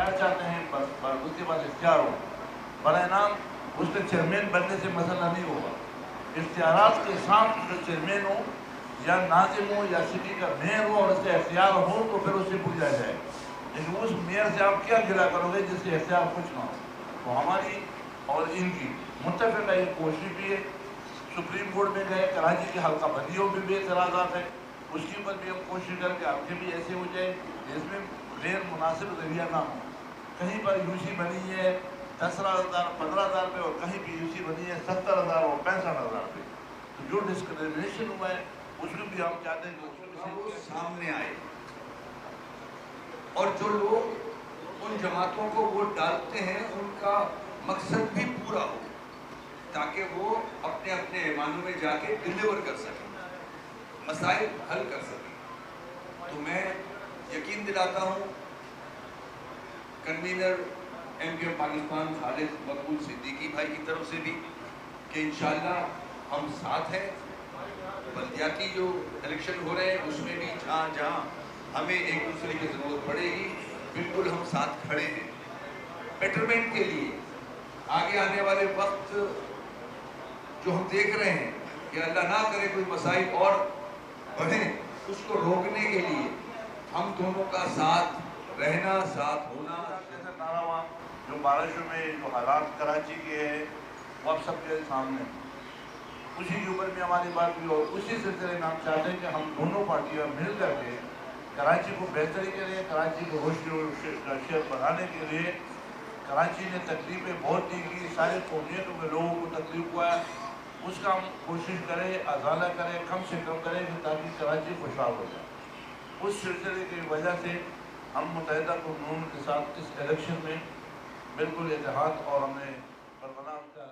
اختیار چاہتے ہیں بس اس کے بعد اختیار ہو برائے نام اس کے چیئرمین بننے سے مسئلہ نہیں ہوگا. اختیارات کے ساتھ جو چیئرمین ہو یا ناظم ہو یا سٹی کا میئر ہو اور اس کا اختیار ہو تو پھر اسے پوچھا جائے. لیکن اس میئر سے آپ کیا گرا کرو گے جس سے اختیار کچھ نہ ہو. تو ہماری اور ان کی متفقہ ایک کوشش بھی ہے. سپریم کورٹ میں گئے, کراچی کی حلقہ بندیوں میں بھی اعتراضات ہیں, اس کے اوپر بھی ہم کوشش کر کے آپ کے بھی ایسے ہو جائے جس میں غیر مناسب ذریعہ نہ ہو. کہیں پر یو سی بنی ہے 10,000 15,000 پہ اور کہیں بھی یو سی بنی ہے 70,000 اور 65,000 پہ. تو جو ڈسکریمنیشن ہوا ہے اس کو بھی ہم چاہتے ہیں کہ وہ سامنے آئے اور جو لوگ ان جماعتوں کو ووٹ ڈالتے ہیں ان کا مقصد بھی پورا ہو تاکہ وہ اپنے اپنے ایوانوں میں جا کے ڈیلیور کر سکیں, مسائل حل کر سکیں. تو میں یقین دلاتا ہوں کنوینر ایم کیو پاکستان خالد مقبول صدیقی بھائی کی طرف سے بھی کہ انشاءاللہ ہم ساتھ ہیں. بلدیاتی جو الیکشن ہو رہے ہیں اس میں بھی جہاں جہاں ہمیں ایک دوسرے کی ضرورت پڑے گی بالکل ہم ساتھ کھڑے ہیں بیٹرمنٹ کے لیے. آگے آنے والے وقت جو ہم دیکھ رہے ہیں کہ اللہ نہ کرے کوئی مسائل اور بڑھیں, اس کو روکنے کے لیے ہم دونوں کا ساتھ رہنا, ساتھ ہونا. جیسے ناروا جو بارشوں میں جو حالات کراچی کے ہیں وہ اب سب کے سامنے ہیں, اسی کے اوپر بھی ہماری بات ہوئی. اور اسی سلسلے میں ہم چاہتے ہیں کہ ہم دونوں پارٹیاں مل کر کے کراچی کو بہتری کے لیے, کراچی کو شہر بنانے کے لیے. کراچی نے تکلیفیں بہت دی کی, ساری قومیتوں کے لوگوں کو تکلیف ہوا ہے, اس کا ہم کوشش کریں ازالہ کریں, کم سے کم کریں کہ تاکہ کراچی خوشحال ہو جائے. اس سلسلے کی وجہ سے ہم متحدہ قوموں کے ساتھ اس الیکشن میں بالکل اتحاد اور ہم نے برقرار کا